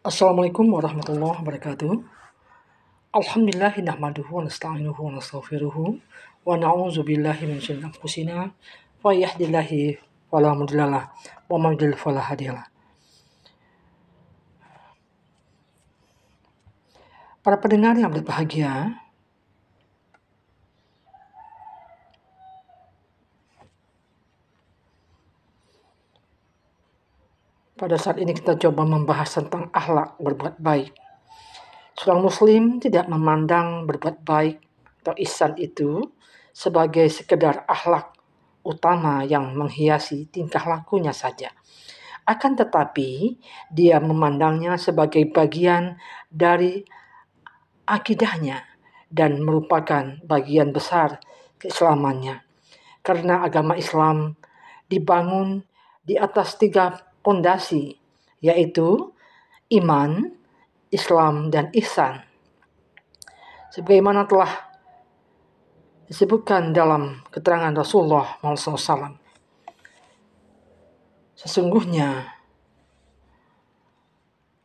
Assalamualaikum warahmatullahi wabarakatuh. Alhamdulillah nahmaduhu wa nasta'inuhu wa nastaghfiruhu wa na'udzu billahi min syururi anfusina wa yahdihillahu fala mudhillalah wa man yudlil fala hadiyalah. Para pendengar yang berbahagia, pada saat ini kita coba membahas tentang akhlak berbuat baik. Seorang muslim tidak memandang berbuat baik atau ihsan itu sebagai sekedar akhlak utama yang menghiasi tingkah lakunya saja. Akan tetapi, dia memandangnya sebagai bagian dari akidahnya dan merupakan bagian besar keislamannya. Karena agama Islam dibangun di atas 3 pondasi, yaitu iman, Islam, dan ihsan. Sebagaimana telah disebutkan dalam keterangan Rasulullah SAW, sesungguhnya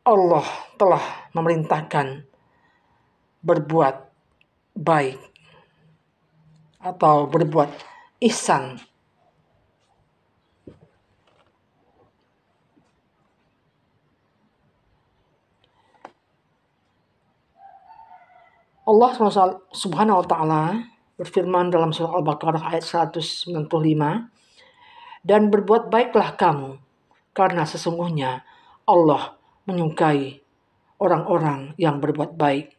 Allah telah memerintahkan berbuat baik atau berbuat ihsan. Allah Subhanahu wa Ta'ala berfirman dalam surah Al-Baqarah ayat 195, dan berbuat baiklah kamu, karena sesungguhnya Allah menyukai orang-orang yang berbuat baik.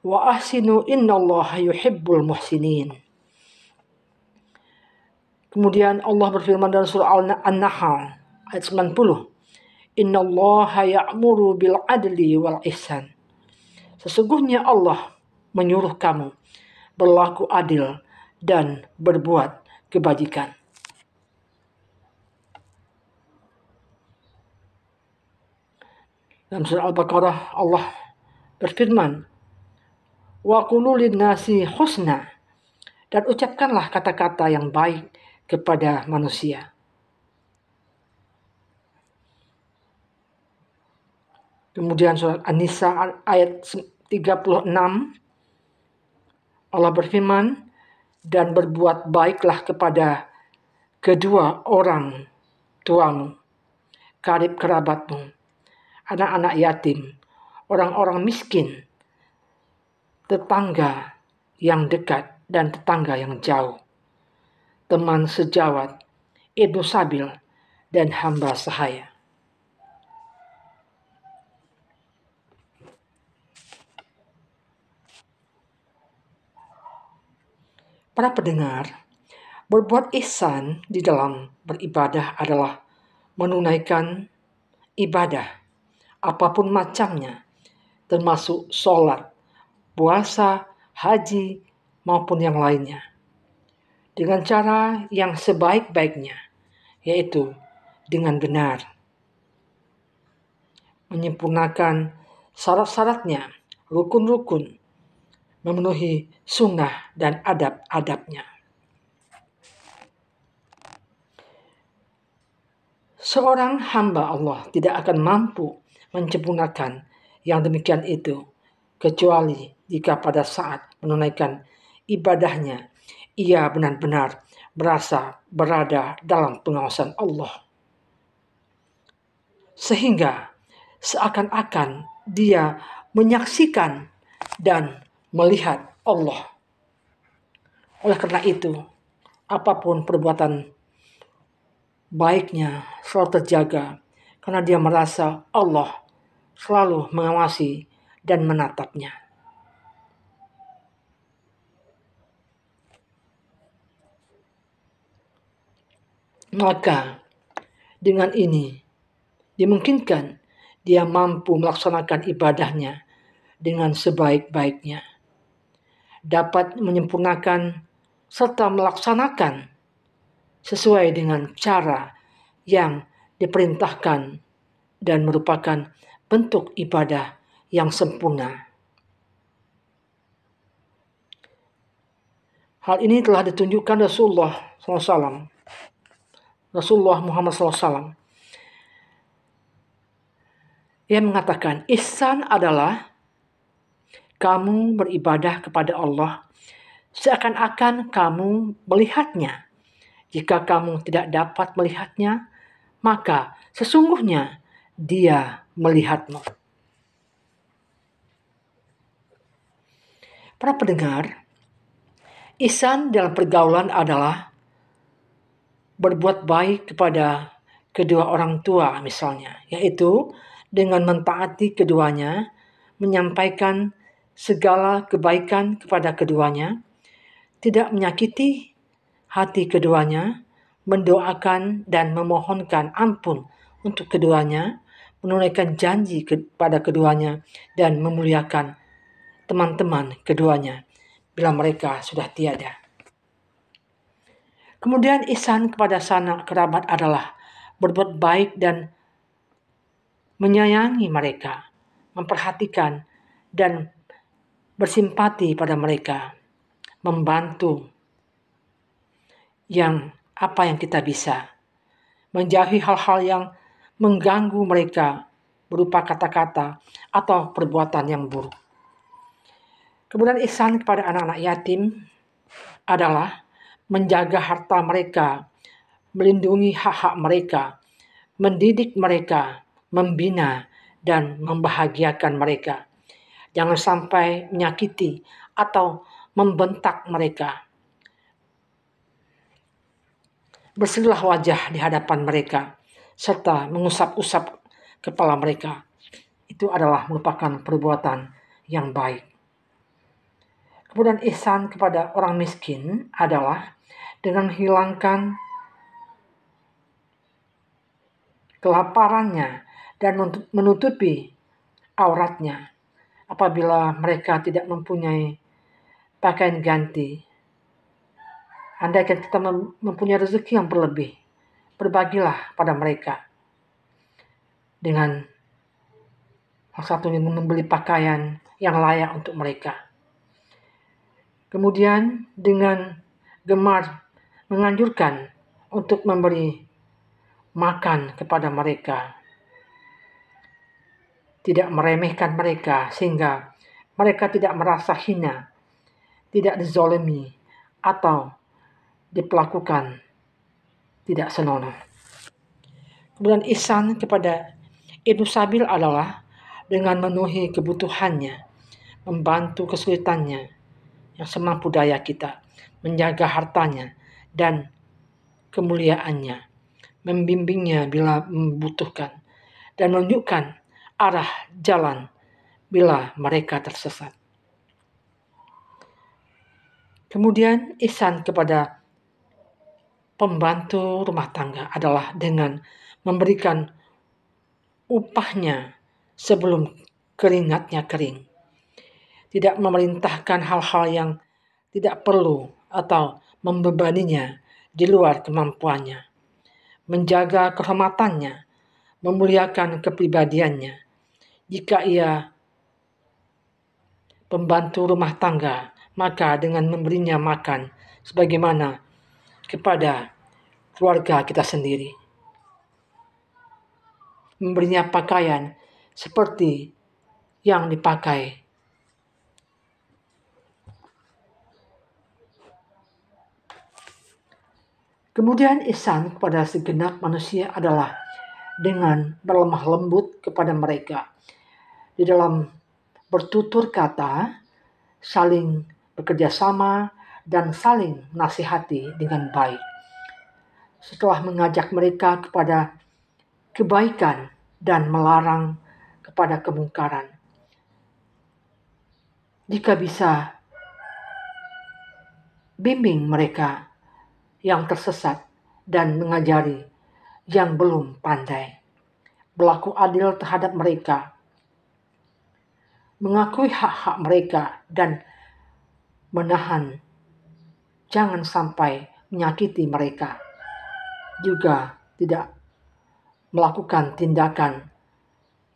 Wa ahsinu innallaha yuhibbul muhsinin. Kemudian Allah berfirman dalam surah An-Nahl ayat 90, innallaha ya'muru bil adli wal ihsan. Sesungguhnya Allah menyuruh kamu berlaku adil dan berbuat kebajikan. Dalam surah Al-Baqarah Allah berfirman, wa qulu lin-nasi husna, dan ucapkanlah kata-kata yang baik kepada manusia. Kemudian surat An-Nisa ayat 36 Allah berfirman, dan berbuat baiklah kepada kedua orang tuamu, karib kerabatmu, anak-anak yatim, orang-orang miskin, tetangga yang dekat dan tetangga yang jauh, teman sejawat, ibnu sabil, dan hamba sahaya. Para pendengar, berbuat ihsan di dalam beribadah adalah menunaikan ibadah apapun macamnya, termasuk sholat, puasa, haji, maupun yang lainnya, dengan cara yang sebaik-baiknya, yaitu dengan benar, menyempurnakan syarat-syaratnya, rukun-rukun, memenuhi sunnah dan adab-adabnya. Seorang hamba Allah tidak akan mampu menyempurnakan yang demikian itu, kecuali jika pada saat menunaikan ibadahnya, ia benar-benar merasa berada dalam pengawasan Allah. Sehingga seakan-akan dia menyaksikan dan melihat Allah. Oleh karena itu, apapun perbuatan baiknya selalu terjaga, karena dia merasa Allah selalu mengawasi dan menatapnya. Maka dengan ini dimungkinkan dia mampu melaksanakan ibadahnya dengan sebaik-baiknya, dapat menyempurnakan serta melaksanakan sesuai dengan cara yang diperintahkan dan merupakan bentuk ibadah yang sempurna. Hal ini telah ditunjukkan Rasulullah Muhammad SAW Ia mengatakan, ihsan adalah kamu beribadah kepada Allah seakan-akan kamu melihatnya. Jika kamu tidak dapat melihatnya, maka sesungguhnya Dia melihatmu. Para pendengar, ihsan dalam pergaulan adalah berbuat baik kepada kedua orang tua misalnya, yaitu dengan mentaati keduanya, menyampaikan segala kebaikan kepada keduanya, tidak menyakiti hati keduanya, mendoakan dan memohonkan ampun untuk keduanya, menunaikan janji kepada keduanya, dan memuliakan teman-teman keduanya bila mereka sudah tiada. Kemudian ihsan kepada sanak kerabat adalah berbuat baik dan menyayangi mereka, memperhatikan dan bersimpati pada mereka, membantu apa yang kita bisa, menjauhi hal-hal yang mengganggu mereka berupa kata-kata atau perbuatan yang buruk. Kemudian ihsan kepada anak-anak yatim adalah menjaga harta mereka, melindungi hak-hak mereka, mendidik mereka, membina, dan membahagiakan mereka. Jangan sampai menyakiti atau membentak mereka. Bersihlah wajah di hadapan mereka, serta mengusap-usap kepala mereka. Itu adalah merupakan perbuatan yang baik. Kemudian ihsan kepada orang miskin adalah dengan menghilangkan kelaparannya dan menutupi auratnya apabila mereka tidak mempunyai pakaian ganti. Andaikan kita mempunyai rezeki yang berlebih, berbagilah pada mereka dengan salah satunya membeli pakaian yang layak untuk mereka. Kemudian dengan gemar menganjurkan untuk memberi makan kepada mereka, tidak meremehkan mereka sehingga mereka tidak merasa hina, tidak dizolimi atau diperlakukan tidak senonoh. Kemudian ihsan kepada Ibnu Sabil adalah dengan memenuhi kebutuhannya, membantu kesulitannya yang semampu daya kita, menjaga hartanya dan kemuliaannya, membimbingnya bila membutuhkan, dan menunjukkan arah jalan bila mereka tersesat. Kemudian ihsan kepada pembantu rumah tangga adalah dengan memberikan upahnya sebelum keringatnya kering. Tidak memerintahkan hal-hal yang tidak perlu atau membebaninya di luar kemampuannya. Menjaga kehormatannya, memuliakan kepribadiannya. Jika ia pembantu rumah tangga, maka dengan memberinya makan sebagaimana kepada keluarga kita sendiri. Memberinya pakaian seperti yang dipakai. Kemudian ihsan kepada segenap manusia adalah dengan berlemah lembut kepada mereka. Di dalam bertutur kata, saling bekerja sama, dan saling nasihati dengan baik. Setelah mengajak mereka kepada kebaikan dan melarang kepada kemungkaran. Jika bisa, bimbing mereka yang tersesat dan mengajari yang belum pandai. Berlaku adil terhadap mereka, mengakui hak-hak mereka dan menahan jangan sampai menyakiti mereka. Juga tidak melakukan tindakan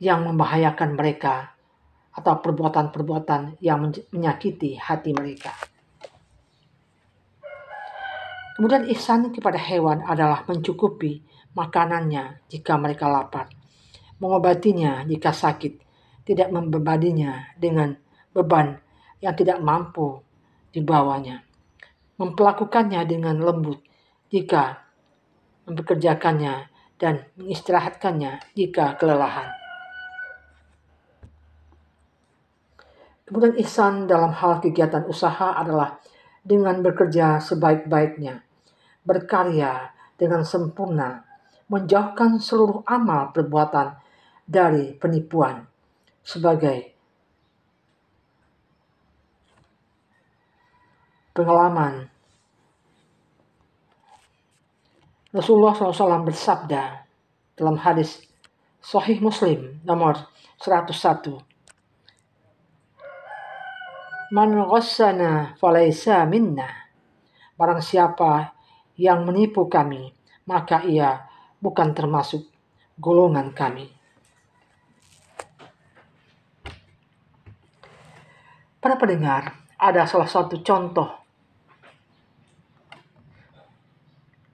yang membahayakan mereka atau perbuatan-perbuatan yang menyakiti hati mereka. Kemudian ihsan kepada hewan adalah mencukupi makanannya jika mereka lapar, mengobatinya jika sakit, tidak membebaninya dengan beban yang tidak mampu dibawanya, memperlakukannya dengan lembut jika mempekerjakannya, dan mengistirahatkannya jika kelelahan. Kemudian ihsan dalam hal kegiatan usaha adalah dengan bekerja sebaik-baiknya, berkarya dengan sempurna, menjauhkan seluruh amal perbuatan dari penipuan sebagai pengalaman. Rasulullah SAW bersabda dalam hadis Sahih Muslim nomor 101, Man ghassana falaysa minna. Barang siapa yang menipu kami, maka ia bukan termasuk golongan kami. Para pendengar, ada salah satu contoh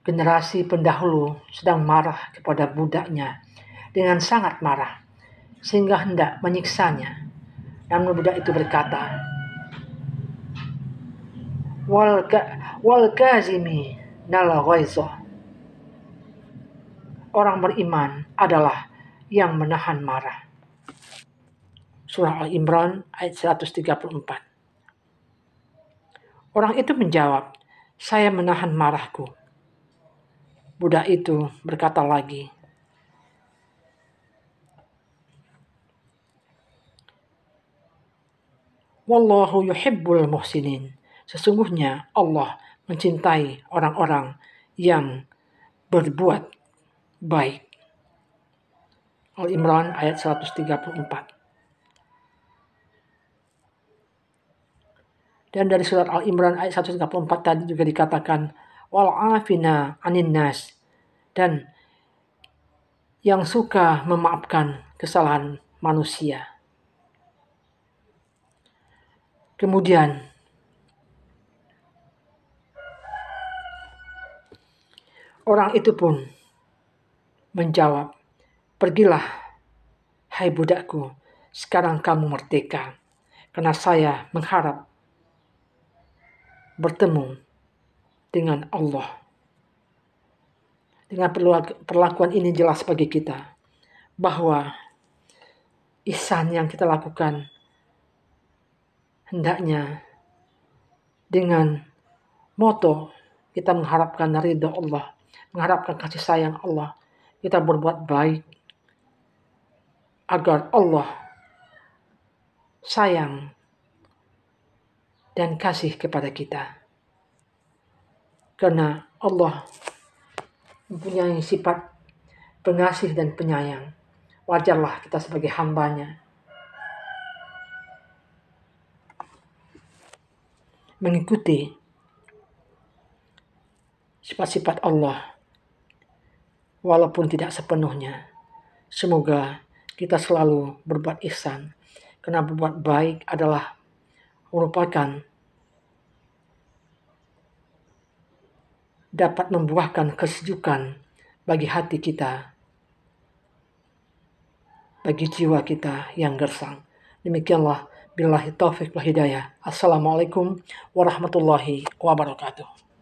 generasi pendahulu sedang marah kepada budaknya dengan sangat marah, sehingga hendak menyiksanya. Namun budak itu berkata, wal kazimi nal ghaiza. Orang beriman adalah yang menahan marah. Surah Al-Imran ayat 134. Orang itu menjawab, saya menahan marahku. Budak itu berkata lagi, Wallahu yuhibbul muhsinin. Sesungguhnya Allah mencintai orang-orang yang berbuat baik. Al-Imran ayat 134. Dan dari surat Al-Imran ayat 134 tadi juga dikatakan wal'afina anin nas, dan yang suka memaafkan kesalahan manusia. Kemudian orang itu pun menjawab, pergilah hai budakku, sekarang kamu merdeka, karena saya mengharap bertemu dengan Allah. Dengan perlakuan ini jelas bagi kita bahwa ihsan yang kita lakukan hendaknya dengan moto kita mengharapkan ridha Allah, mengharapkan kasih sayang Allah. Kita berbuat baik agar Allah sayang dan kasih kepada kita. Karena Allah mempunyai sifat pengasih dan penyayang. Wajarlah kita sebagai hambanya mengikuti sifat-sifat Allah walaupun tidak sepenuhnya. Semoga kita selalu berbuat ihsan, karena berbuat baik adalah merupakan dapat membuahkan kesejukan bagi hati kita, bagi jiwa kita yang gersang. Demikianlah, billahi taufiq wal hidayah. Assalamualaikum warahmatullahi wabarakatuh.